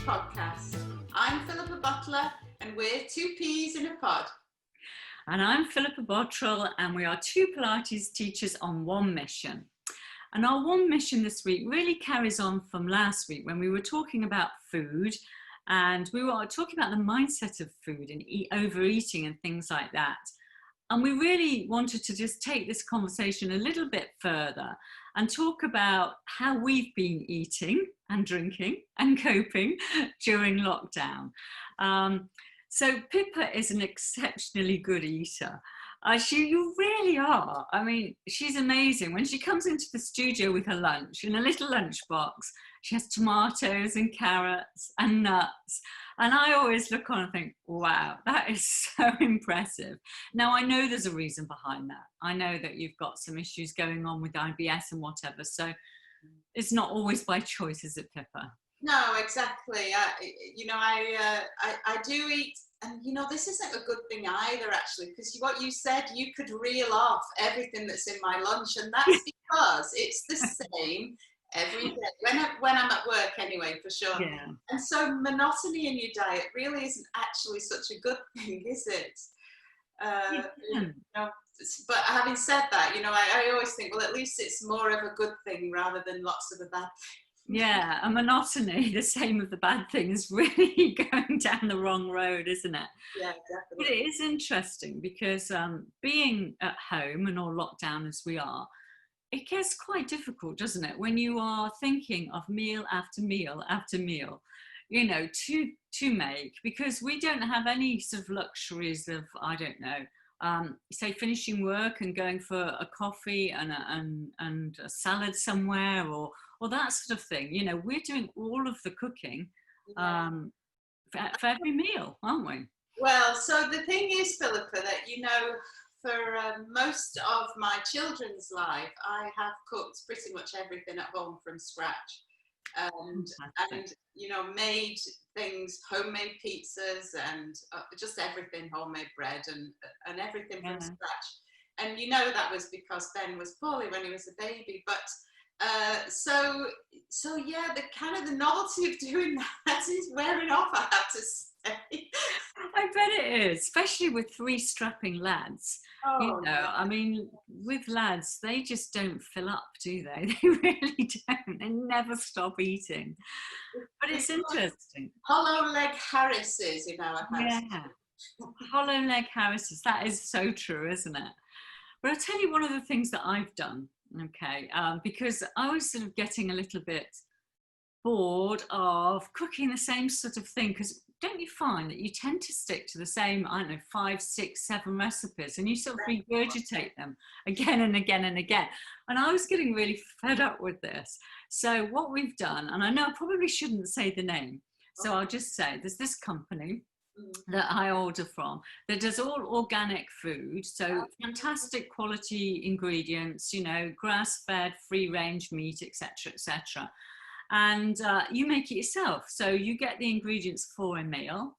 podcast. I'm Philippa Butler and we're two peas in a pod. And I'm Philippa Bottrell and we are two Pilates teachers on one mission. And our one mission this week really carries on from last week when we were talking about food and we were talking about the mindset of food and overeating and things like that. And we really wanted to just take this conversation a little bit further and talk about how we've been eating and drinking and coping during lockdown. So Pippa is an exceptionally good eater. You really are. I mean, she's amazing. When she comes into the studio with her lunch, in a little lunchbox, she has tomatoes and carrots and nuts. And I always look on and think, wow, that is so impressive. Now, I know there's a reason behind that. I know that you've got some issues going on with IBS and whatever. So it's not always by choice, is it, Pippa? No, exactly. I do eat, and this isn't a good thing either, actually, because what you said, you could reel off everything that's in my lunch, and that's because it's the same every day when I'm at work anyway, for sure. Yeah. And so monotony in your diet really isn't actually such a good thing, is it? But having said that, I always think, well, at least it's more of a good thing rather than lots of a bad thing. Yeah, a monotony, the same of the bad things, really going down the wrong road, isn't it? Yeah, definitely. But it is interesting because being at home and all locked down as we are, it gets quite difficult, doesn't it? When you are thinking of meal after meal after meal, to make, because we don't have any sort of luxuries of, I don't know, say finishing work and going for a coffee and a salad somewhere or that sort of thing. We're doing all of the cooking for every meal, aren't we? Well, so the thing is, Philippa, that for most of my children's life, I have cooked pretty much everything at home from scratch, and made things, homemade pizzas, and just everything, homemade bread and everything from scratch. And that was because Ben was poorly when he was a baby, but so yeah, the novelty of doing that is wearing off, I have to say. I bet it is, especially with three strapping lads. I mean, with lads, they just don't fill up, do they? They really don't. They never stop eating. But it's interesting. Hollow leg Harrises in our house. Yeah, hollow leg Harrises. That is so true, isn't it? But I'll tell you one of the things that I've done, okay, because I was sort of getting a little bit bored of cooking the same sort of thing, because don't you find that you tend to stick to the same, 5, 6, 7 recipes, and you sort of regurgitate them again and again and again. And I was getting really fed up with this. So what we've done, and I know I probably shouldn't say the name, so I'll just say there's this company that I order from that does all organic food, so fantastic quality ingredients, grass-fed, free-range meat, etc., etc. And you make it yourself. So you get the ingredients for a meal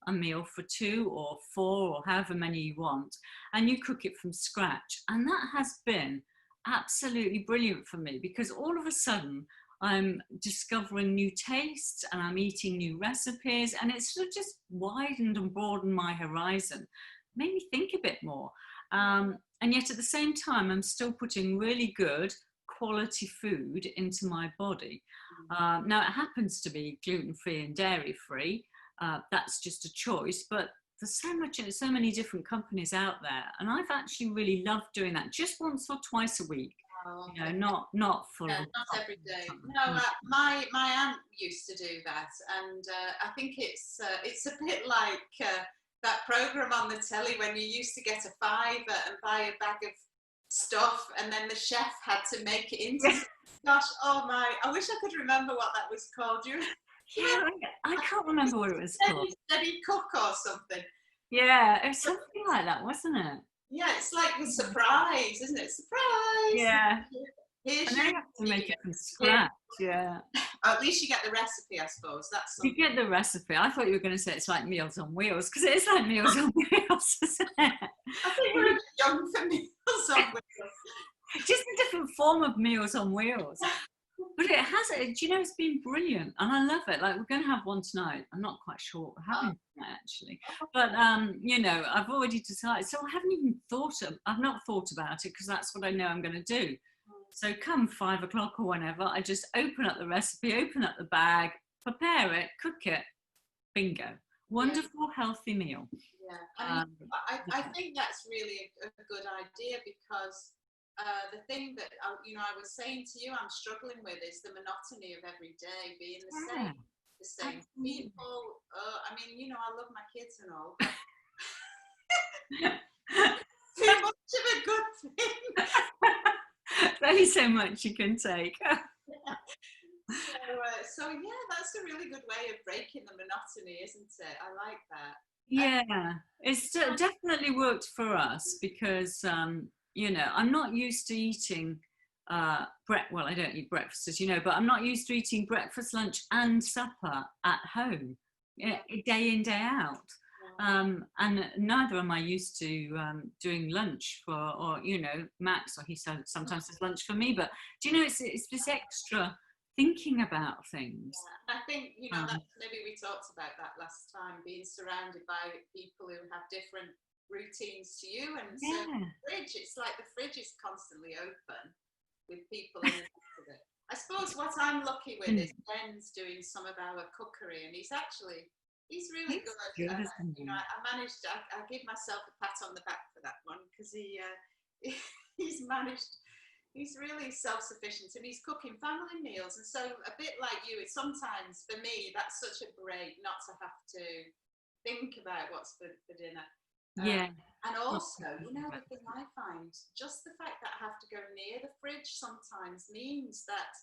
for 2 or 4 or however many you want, and you cook it from scratch. And that has been absolutely brilliant for me, because all of a sudden I'm discovering new tastes and I'm eating new recipes, and it's sort of just widened and broadened my horizon, made me think a bit more. And yet at the same time, I'm still putting really good quality food into my body. Now it happens to be gluten-free and dairy-free. That's just a choice, but there's so many different companies out there, and I've actually really loved doing that just once or twice a week. Not full. Yeah, not every day. No, my aunt used to do that, and I think it's a bit like that program on the telly when you used to get a £5 and buy a bag of stuff, and then the chef had to make it into. Gosh, oh my! I wish I could remember what that was called. Yeah, I can't remember what it was called. Steady Cook or something. Yeah, it was something like that, wasn't it? Yeah, it's like a surprise, isn't it? Surprise! Yeah. And they have to make it from scratch, yeah. Or at least you get the recipe, I suppose. That's something. You get the recipe. I thought you were going to say it's like Meals on Wheels, because it is like Meals on Wheels, isn't it? I think we're young for Meals on Wheels. Just a different form of Meals on Wheels. But it has, do you know, it's been brilliant and I love it. Like, we're going to have one tonight. I'm not quite sure what we're having tonight, actually. But, you know, I've already decided. So I haven't even I've not thought about it because that's what I know I'm going to do. So come 5 o'clock or whenever, I just open up the recipe, open up the bag, prepare it, cook it, bingo. Wonderful, healthy meal. Yeah, I think that's really a good idea, because the thing that I was saying to you, I'm struggling with is the monotony of every day being the same people. I mean, I love my kids and all, but too much of a good thing. There's only so much you can take. So yeah, that's a really good way of breaking the monotony, isn't it? I like that. Yeah, it's definitely worked for us because, you know, I'm not used to eating well, I don't eat breakfast, as you know, but I'm not used to eating breakfast, lunch and supper at home, day in, day out. And neither am I used to doing lunch or you know, Max, or he sometimes does lunch for me, but do you know, it's this extra thinking about things. I think, that maybe we talked about that last time, being surrounded by people who have different routines to you, and so the fridge, it's like the fridge is constantly open with people in the back of it. I suppose what I'm lucky with is Ben's doing some of our cookery, and he's really good. I managed. I give myself a pat on the back for that one, because he's managed. He's really self-sufficient, and he's cooking family meals. And so, a bit like you, it's sometimes for me that's such a break not to have to think about what's for dinner. And also, the thing I find, just the fact that I have to go near the fridge sometimes means that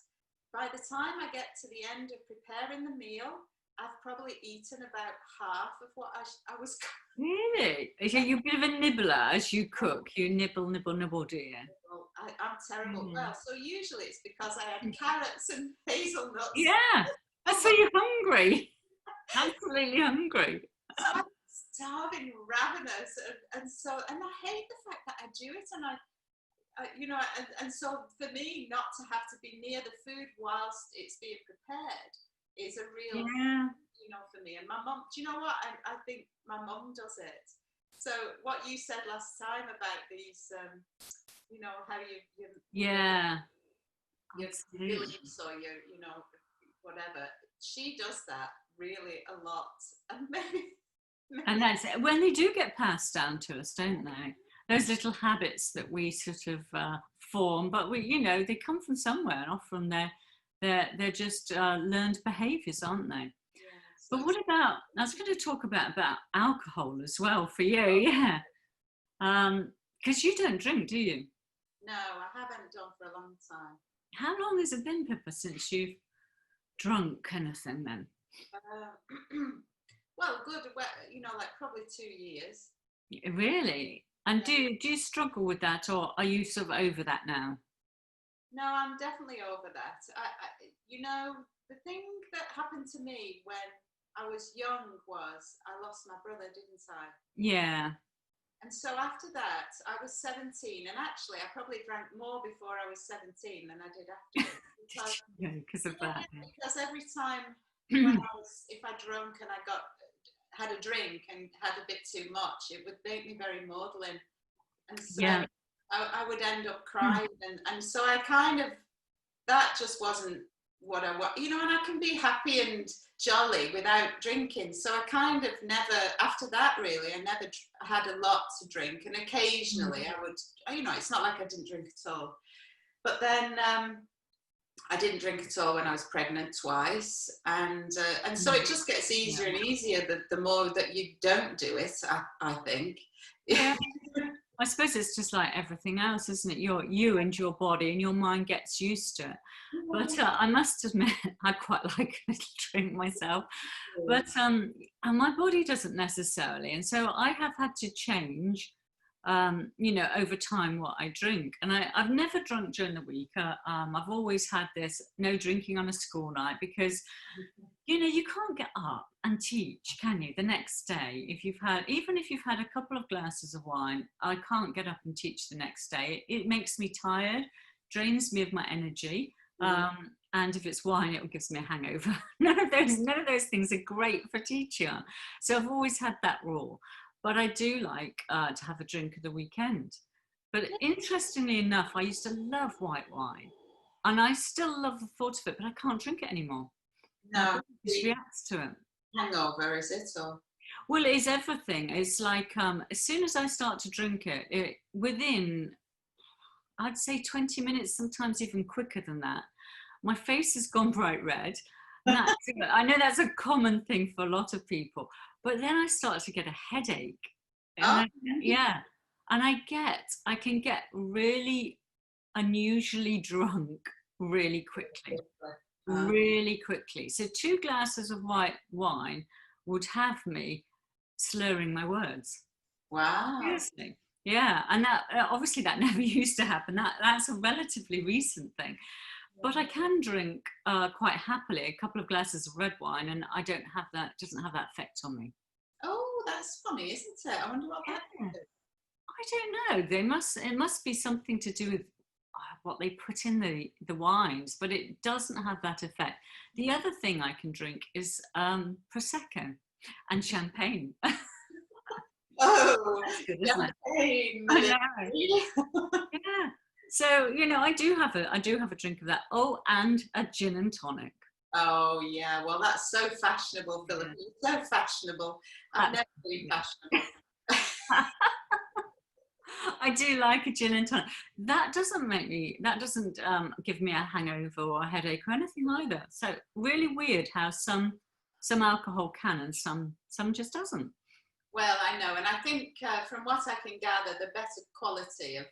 by the time I get to the end of preparing the meal, I've probably eaten about half of what I was cooking. Really? So you're a bit of a nibbler as you cook. You nibble, do you? I'm terrible. Well, so usually it's because I had carrots and hazelnuts. Yeah, that's so you're hungry. Absolutely hungry. So I'm starving, ravenous, and I hate the fact that I do it, and and so for me not to have to be near the food whilst it's being prepared is a real, for me. And my mum, do you know what? I think my mum does it. So what you said last time about these, how your beliefs or your, whatever, she does that really a lot. And and that's it. When they do get passed down to us, don't they? Those little habits that we sort of form, but they come from somewhere, and often they're just learned behaviours, aren't they? But what about, I was going to talk about alcohol as well for you, because you don't drink, do you? No, I haven't done for a long time. How long has it been, Pippa, since you've drunk anything then? Well, good, like probably 2 years. Really? And do you struggle with that, or are you sort of over that now? No, I'm definitely over that. The thing that happened to me when I was young was I lost my brother, didn't I? Yeah. And so after that, I was 17, and actually I probably drank more before I was 17 than I did after. Because of that. Because every time if I drunk and I had a drink and had a bit too much, it would make me very maudlin. And so I would end up crying. And so I kind of, that just wasn't what I want, and I can be happy and jolly without drinking. So I kind of never, after that really, I never had a lot to drink. And occasionally I would, it's not like I didn't drink at all. But then I didn't drink at all when I was pregnant twice. And so it just gets easier and easier the more that you don't do it, I think. Yeah. I suppose it's just like everything else, isn't it? You and your body and your mind gets used to it. But I must admit, I quite like a little drink myself. But and my body doesn't necessarily. And so I have had to change, over time what I drink. And I've never drunk during the week. I've always had this no drinking on a school night, because you can't get up and teach, can you, the next day? Even if you've had a couple of glasses of wine, I can't get up and teach the next day. It makes me tired, drains me of my energy. and if it's wine, it gives me a hangover. None of those things are great for teaching. So I've always had that rule. But I do like to have a drink at the weekend. But interestingly enough, I used to love white wine, and I still love the thought of it, but I can't drink it anymore. My No, body just reacts to it. hangover, is it? Or Well, it is everything. It's like as soon as I start to drink it, within, I'd say 20 minutes, sometimes even quicker than that, my face has gone bright red. And I know that's a common thing for a lot of people, but then I start to get a headache. oh, Yeah. And I can get really unusually drunk really quickly. Really quickly. So 2 glasses of white wine would have me slurring my words. wow. Seriously. Yeah. And that obviously that never used to happen. That's a relatively recent thing. But I can drink quite happily a couple of glasses of red wine, and I don't have that. Doesn't have that effect on me. Oh, that's funny, isn't it? I wonder what that is. I don't know. It must be something to do with what they put in the wines, but it doesn't have that effect. The other thing I can drink is prosecco and champagne. Oh, That's good, isn't champagne. it? I know. Yeah. So I do have a drink of that. Oh, and a gin and tonic. Oh yeah, well that's so fashionable, Philip. You're so fashionable. I've never been fashionable. I do like a gin and tonic. That doesn't give me a hangover or a headache or anything either. So really weird how some alcohol can and some just doesn't. Well, I know, and I think from what I can gather, the better quality of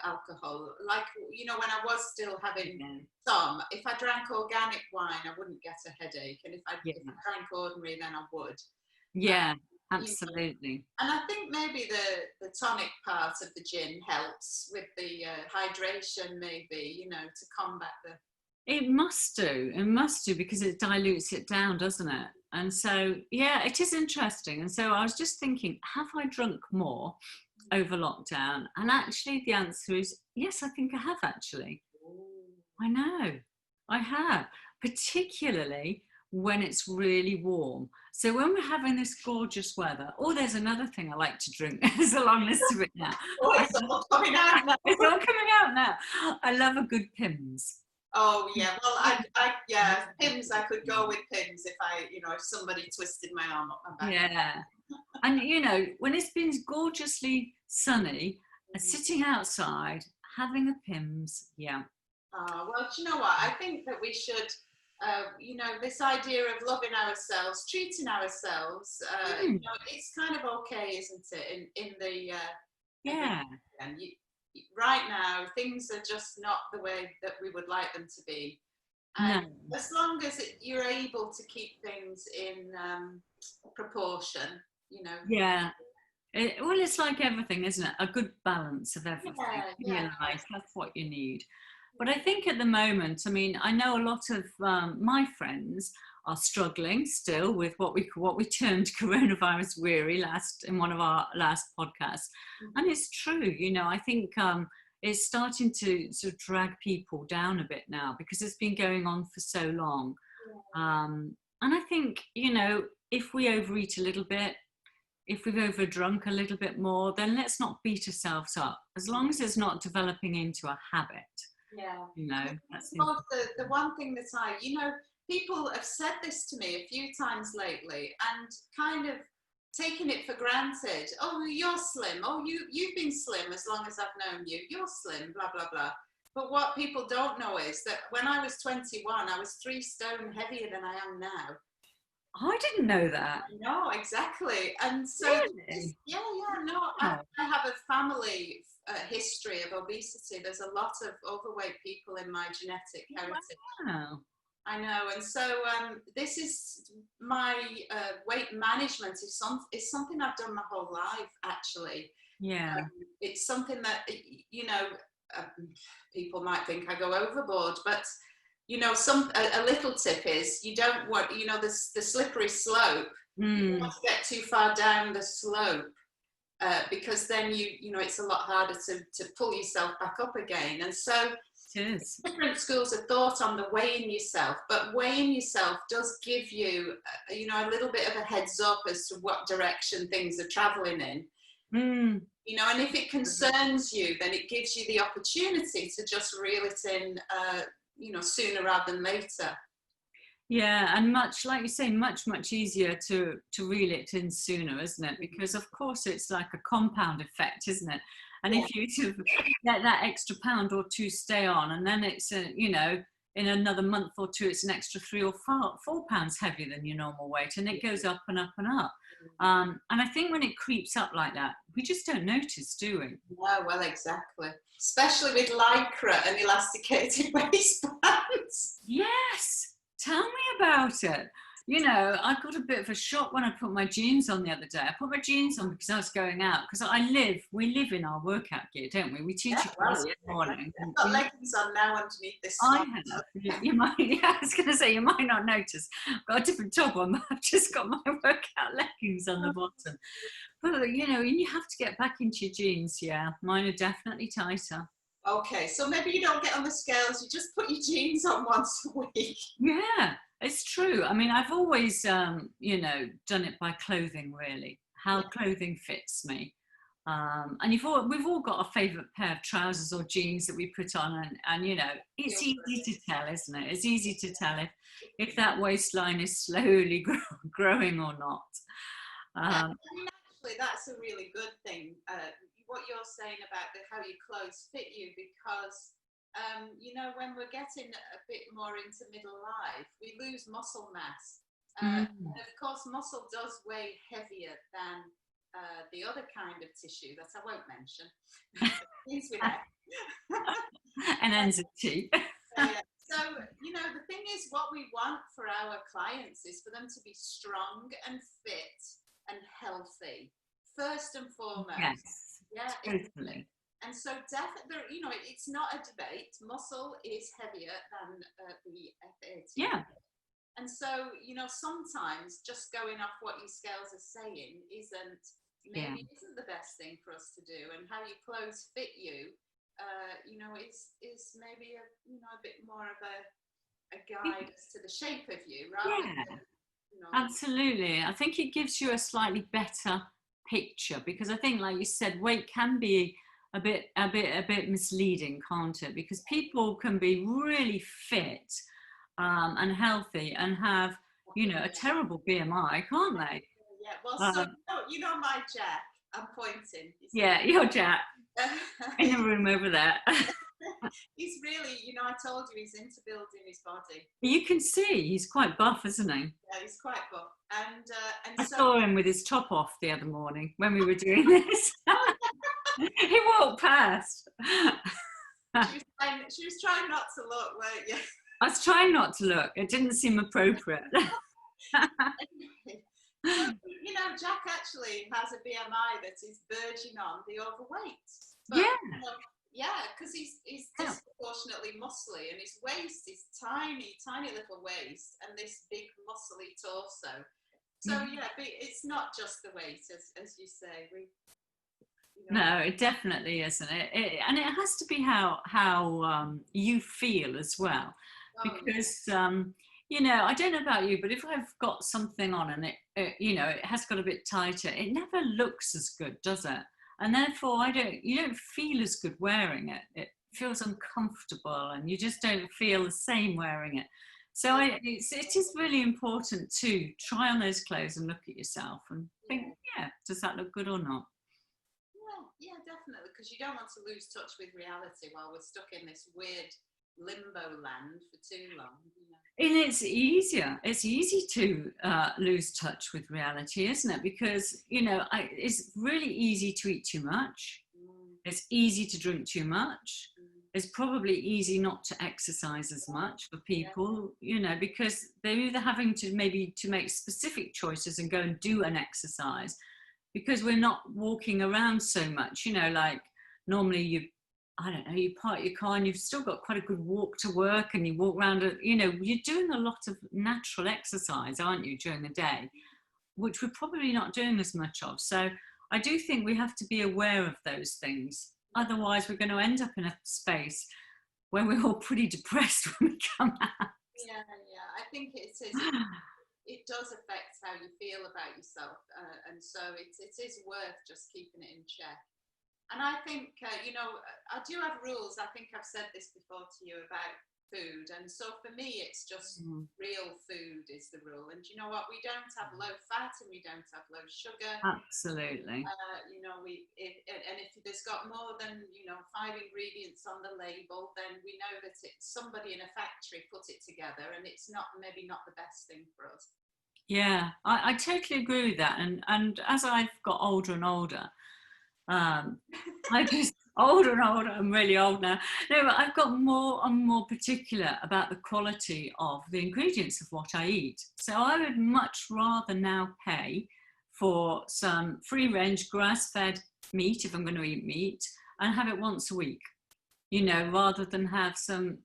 alcohol, like when I was still having some, if I drank organic wine, I wouldn't get a headache, and if I drank ordinary, then I would. Yeah, absolutely. And I think maybe the tonic part of the gin helps with the hydration, maybe to combat the. It must do because it dilutes it down, doesn't it? And so, yeah, it is interesting. And so I was just thinking, have I drunk more over lockdown? And actually the answer is yes, I think I have actually. I know, I have, particularly when it's really warm. So when we're having this gorgeous weather, there's another thing I like to drink. There's a long list of it now. It's all coming out now. It's all coming out now. I love a good Pimm's. Oh yeah, well Pimm's. I could go with Pimm's if if somebody twisted my arm up my back. Yeah, and when it's been gorgeously sunny, sitting outside having a Pimm's, yeah. Well, do you know what? I think that we should, this idea of loving ourselves, treating ourselves. It's kind of okay, isn't it? In the yeah. Right now, things are just not the way that we would like them to be. And as long as you're able to keep things in proportion, Yeah. It's like everything, isn't it? A good balance of everything in your life. That's what you need. But I think at the moment, I know a lot of my friends are struggling still with what we termed coronavirus weary in one of our last podcasts. And it's true, I think it's starting to sort of drag people down a bit now because it's been going on for so long. And I think, if we overeat a little bit, if we've overdrunk a little bit more, then let's not beat ourselves up. As long as it's not developing into a habit. That's the one thing that people have said this to me a few times lately and kind of taken it for granted. Oh, you're slim. Oh, you've been slim as long as I've known you. You're slim, blah, blah, blah. But what people don't know is that when I was 21, I was 3 stone heavier than I am now. I didn't know that. No, exactly. And so, really? I have a family history of obesity. There's a lot of overweight people in my genetic heritage. Wow. I know, and so this is my weight management is something I've done my whole life, actually. Yeah. It's something that people might think I go overboard, but a little tip is you don't want the slippery slope. You don't want to get too far down the slope because then it's a lot harder to pull yourself back up again. And so It is. Different schools of thought on the weighing yourself, but weighing yourself does give you, a little bit of a heads up as to what direction things are traveling in. Mm. And if it concerns you, then it gives you the opportunity to just reel it in, sooner rather than later. Yeah, and much like you say, much easier to reel it in sooner, isn't it? Because of course it's like a compound effect, isn't it? And Yeah. if you sort of get that extra pound or two stay on, and then it's in another month or two, it's an extra 3 or 4 pounds heavier than your normal weight, and it goes up and up and up. And I think when it creeps up like that, we just don't notice, do we? No, well, exactly. Especially with lycra and elasticated waistbands. Yes, tell me about it. I got a bit of a shock when I put my jeans on the other day. I put my jeans on because I was going out, because we live in our workout gear, don't we? We teach you Well, in the morning. I've got leggings on now underneath this. I have. You might, I was going to say, you might not notice. I've got a different top on, but I've just got my workout leggings on the bottom. But, you have to get back into your jeans, yeah. Mine are definitely tighter. Okay, so maybe you don't get on the scales, you just put your jeans on once a week. Yeah, it's true. I mean, I've always, done it by clothing, really, how clothing fits me. And we've all got a favourite pair of trousers or jeans that we put on, and it's easy to tell, isn't it? It's easy to tell if that waistline is slowly growing or not. Actually, that's a really good thing. What you're saying about how your clothes fit you, because when we're getting a bit more into middle life, we lose muscle mass. And of course, muscle does weigh heavier than the other kind of tissue that I won't mention. An entity. So, the thing is, what we want for our clients is for them to be strong and fit and healthy, first and foremost. Yes. Yeah, totally. And so definitely, it's not a debate. Muscle is heavier than the FAT. Yeah. And so, sometimes just going off what your scales are saying isn't the best thing for us to do. And how your clothes fit you, is maybe a bit more of a guide to the shape of you, rather than, Absolutely. I think it gives you a slightly better picture, because I think, like you said, weight can be a bit misleading, can't it? Because people can be really fit and healthy and have a terrible BMI, can't they? Yeah, well, so my Jack, I'm pointing. Yeah, your Jack in the room over there. He's really, I told you, he's into building his body. You can see he's quite buff, isn't he? Yeah, he's quite buff. And I saw him with his top off the other morning when we were doing this. He walked past. She was trying not to look, weren't you? I was trying not to look. It didn't seem appropriate. Jack actually has a BMI that is verging on the overweight. But, because he's disproportionately muscly, and his waist is tiny little waist, and this big muscly torso. So but it's not just the weight, as you say. No, it definitely isn't. And it has to be how you feel as well, because I don't know about you, but if I've got something on and it has got a bit tighter, it never looks as good, does it? And therefore you don't feel as good wearing it. It feels uncomfortable, and you just don't feel the same wearing it. So it is really important to try on those clothes and look at yourself and think, does that look good or not? Yeah, definitely, because you don't want to lose touch with reality while we're stuck in this weird limbo land for too long. And it's easy to lose touch with reality, isn't it? Because it's really easy to eat too much. It's easy to drink too much. It's probably easy not to exercise as much for people, because they're either having to make specific choices and go and do an exercise, because we're not walking around so much, like normally you park your car and you've still got quite a good walk to work, and you walk around, you're doing a lot of natural exercise, aren't you, during the day, which we're probably not doing as much of. So I do think we have to be aware of those things. Otherwise, we're going to end up in a space when we're all pretty depressed when we come out. Yeah, yeah. I think it is. It does affect how you feel about yourself, and so it is worth just keeping it in check. And I think, I do have rules. I think I've said this before to you about food. And so for me, it's just real food is the rule. And you know what? We don't have low fat and we don't have low sugar. Absolutely. And if there's got more than, 5 ingredients on the label, then we know that it's somebody in a factory put it together and it's maybe not the best thing for us. Yeah, I totally agree with that. And as I've got older and older, I just older and older. I'm really old now. No, but I've got more and more particular about the quality of the ingredients of what I eat. So I would much rather now pay for some free-range grass-fed meat if I'm going to eat meat and have it once a week, rather than have some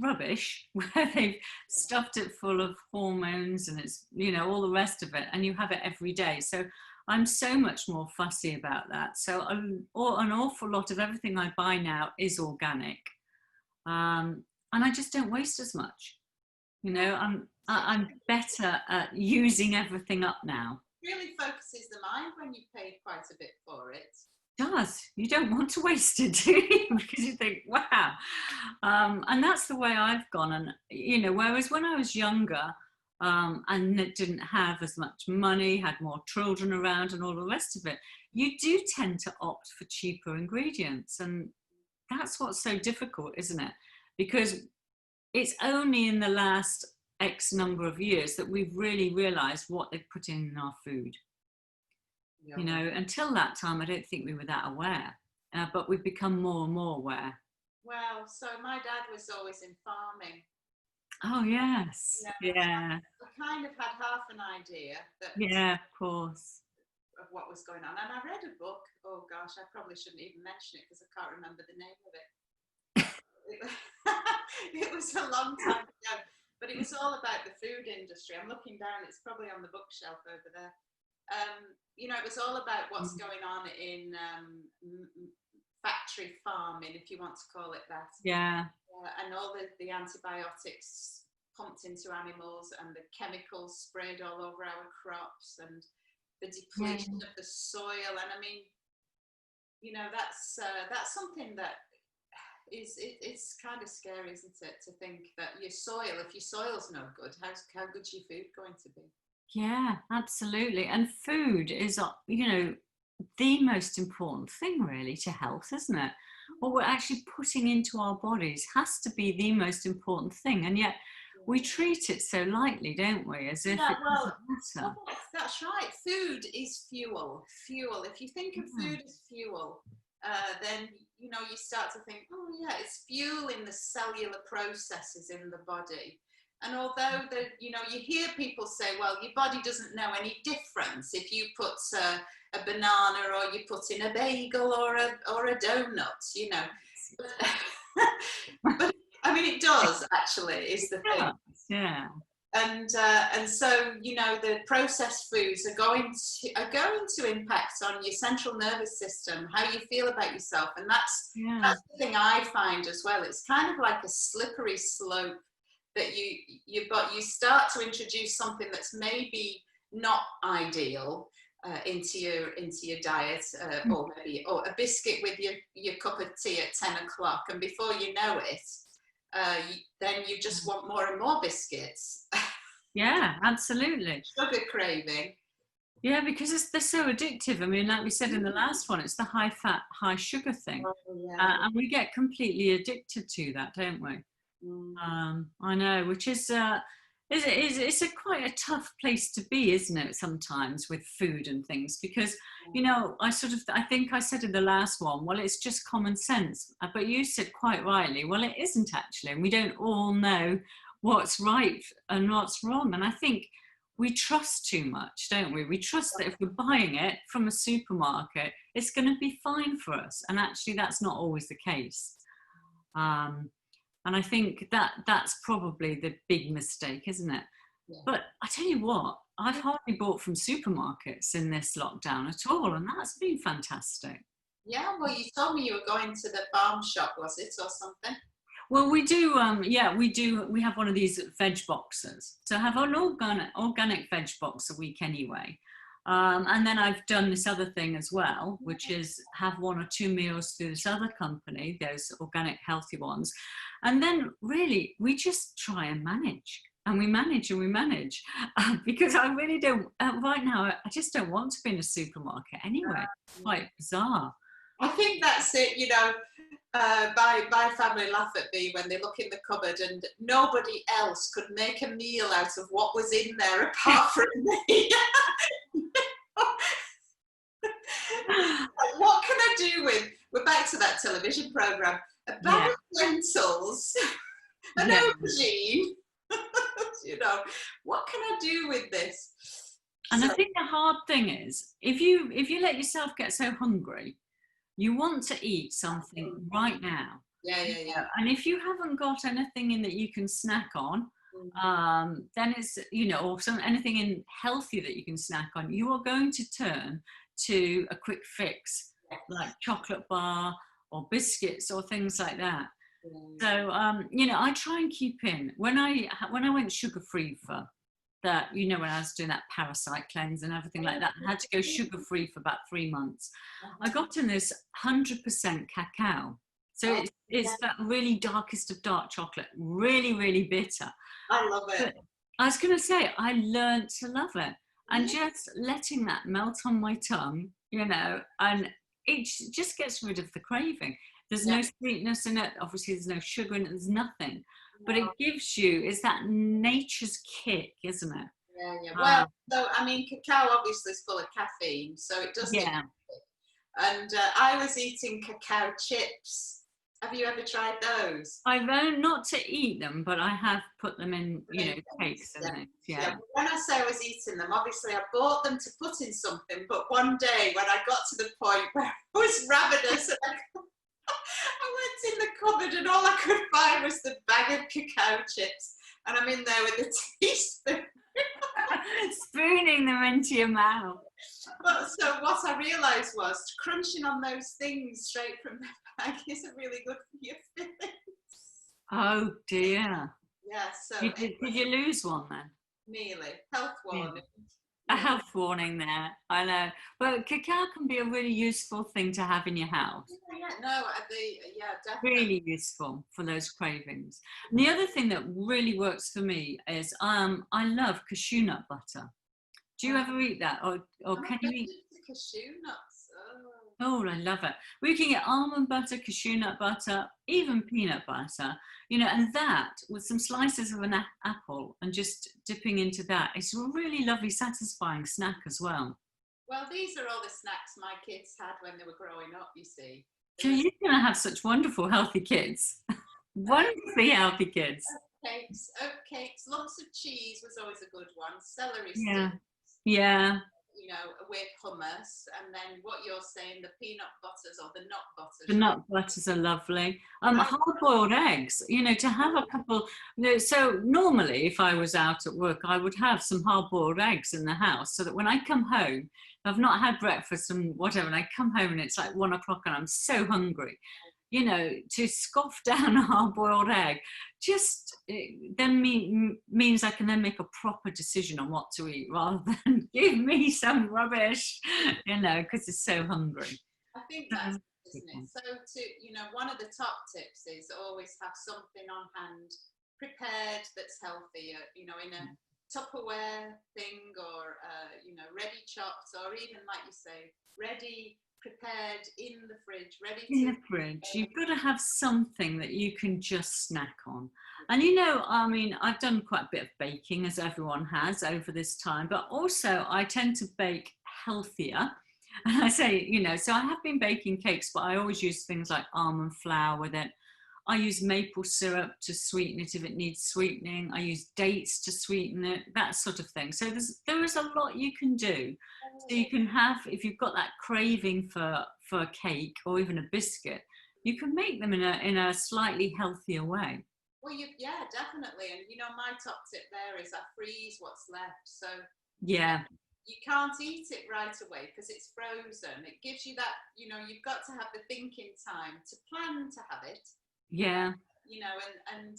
rubbish where they've stuffed it full of hormones and it's, all the rest of it, and you have it every day. So I'm so much more fussy about that. So an awful lot of everything I buy now is organic. And I just don't waste as much. I'm better at using everything up now. It really focuses the mind when you pay quite a bit for it. It does. You don't want to waste it, do you? Because you think, wow. And that's the way I've gone. And, whereas when I was younger, and didn't have as much money, had more children around and all the rest of it, you do tend to opt for cheaper ingredients. And that's what's so difficult, isn't it? Because it's only in the last X number of years that we've really realized what they've put in our food. Yeah. Until that time, I don't think we were that aware, but we've become more and more aware. Well, so my dad was always in farming. Oh, yes. Yeah. I kind of had half an idea that. Yeah, of course. Of what was going on. And I read a book. Oh, gosh, I probably shouldn't even mention it because I can't remember the name of it. It was a long time ago. But it was all about the food industry. I'm looking down. It's probably on the bookshelf over there. It was all about what's going on in factory farming, if you want to call it that. Yeah. And all the antibiotics pumped into animals and the chemicals sprayed all over our crops and the depletion of the soil. And I mean, that's something that it's kind of scary, isn't it, to think that if your soil's no good, how good's your food going to be? Yeah, absolutely. And food is, the most important thing really to health, isn't it? What we're actually putting into our bodies has to be the most important thing, and yet we treat it so lightly, don't we? As if it doesn't matter. Well, that's right. Food is fuel. If you think of food as fuel, then you start to think, oh yeah, it's fuel in the cellular processes in the body. And although you hear people say, well, your body doesn't know any difference if you put a banana or you put in a bagel or a donut, but I mean, it does actually, is the thing. Yeah. And so the processed foods are going to impact on your central nervous system, how you feel about yourself, and that's the thing I find as well. It's kind of like a slippery slope that you start to introduce something that's maybe not ideal into your diet, or maybe a biscuit with your cup of tea at 10 o'clock, and before you know it, then you just want more and more biscuits. Yeah, absolutely. Sugar craving. Yeah, because they're so addictive. I mean, like we said in the last one, it's the high fat, high sugar thing. Oh, yeah. And we get completely addicted to that, don't we? I know, which is it's quite a tough place to be, isn't it, sometimes with food and things, because I think I said in the last one, well, it's just common sense, but you said quite rightly, well, it isn't actually, and we don't all know what's right and what's wrong. And I think we trust too much, don't we? We trust that if we're buying it from a supermarket, it's going to be fine for us, and actually that's not always the case. And I think that's probably the big mistake, isn't it? Yeah. But I tell you what, I've hardly bought from supermarkets in this lockdown at all, and that's been fantastic. Yeah, well, you told me you were going to the farm shop, was it, or something? Well, we do. Yeah, we do. We have one of these veg boxes. So I have an organic veg box a week anyway. And then I've done this other thing as well, which is have 1 or 2 meals through this other company, those organic healthy ones. And then really we just try and manage. And we manage and we manage because I really don't, right now, I just don't want to be in a supermarket anyway. It's quite bizarre. I think that's it, you know. My family laugh at me when they look in the cupboard and nobody else could make a meal out of what was in there apart from me. What can I do with, we're back to that television programme, a bag of lentils, an aubergine, you know, what can I do with this? And so, I think the hard thing is, if you let yourself get so hungry, you want to eat something right now. Yeah. And if you haven't got anything in that you can snack on, then it's, you know, or anything in healthy that you can snack on, you are going to turn to a quick fix, like chocolate bar or biscuits or things like that. So, you know, I try and keep in. When I went sugar-free for that, you know, when I was doing that parasite cleanse and everything like that, I had to go sugar-free for about 3 months. I got in this 100% cacao. So it's that really darkest of dark chocolate, really, really bitter. I love it. But I was going to say, I learned to love it. And just letting that melt on my tongue, you know, and it just gets rid of the craving. There's no sweetness in it. Obviously, there's no sugar in it. There's nothing. But it gives you, it's that nature's kick, isn't it? Yeah. Well, so, I mean, cacao obviously is full of caffeine, so it does get and I was eating cacao chips. Have you ever tried those? I've learned not to eat them, but I have put them in, you know, cakes and things. Yeah. When I say I was eating them, obviously I bought them to put in something, but one day when I got to the point where I was ravenous, and I went in the cupboard and all I could find was the bag of cacao chips, and I'm in there with a teaspoon. Spooning them into your mouth. But so what I realised was crunching on those things straight from the bag isn't really good for your feelings. Oh dear. Yeah, so did you lose one then? Nearly. Health warning. A health warning there, I know. But cacao can be a really useful thing to have in your house. Definitely. Really useful for those cravings. And the other thing that really works for me is I love cashew nut butter. Do you ever eat that, or can you eat cashew nuts? Oh, I love it. We can get almond butter, cashew nut butter, even peanut butter, you know, and that with some slices of an apple and just dipping into that. It's a really lovely, satisfying snack as well. Well, these are all the snacks my kids had when they were growing up, you see. So you're going to have such wonderful, healthy kids. Wonderfully healthy kids. Oatcakes, lots of cheese was always a good one. Celery sticks. Yeah. You know, with hummus, and then what you're saying, the peanut butters or the nut butters. The nut butters are lovely. Hard-boiled eggs, you know, to have a couple. You know, so normally, if I was out at work, I would have some hard-boiled eggs in the house, so that when I come home, I've not had breakfast and whatever, and I come home and it's like 1 o'clock and I'm so hungry. You know, to scoff down a hard-boiled egg just then means I can then make a proper decision on what to eat rather than give me some rubbish, you know, because it's so hungry. I think that's, isn't it? So, you know, one of the top tips is always have something on hand prepared that's healthy, you know, in a Tupperware thing, or, you know, ready chopped, or even, like you say, ready prepared in the fridge, ready in the fridge. You've got to have something that you can just snack on. And you know, I mean, I've done quite a bit of baking, as everyone has over this time, but also I tend to bake healthier. And I say, you know, so I have been baking cakes, but I always use things like almond flour with it. I use maple syrup to sweeten it if it needs sweetening. I use dates to sweeten it, that sort of thing. So there is a lot you can do. So you can have, if you've got that craving for a cake or even a biscuit, you can make them in a slightly healthier way. Well, yeah, definitely. And you know, my top tip there is I freeze what's left. So yeah, you can't eat it right away because it's frozen. It gives you that, you know, you've got to have the thinking time to plan to have it. Yeah. you know, and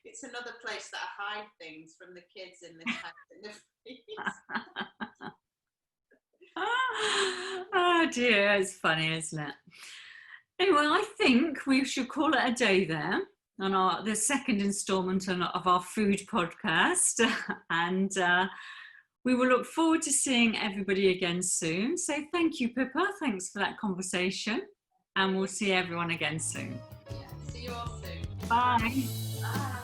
it's another place that I hide things from the kids in this house in the freezer. Oh dear, it's funny, isn't it? Anyway, I think we should call it a day there on the second instalment of our food podcast. And we will look forward to seeing everybody again soon. So thank you, Pippa. Thanks for that conversation. And we'll see everyone again soon. Yeah, see you all soon. Bye. Bye.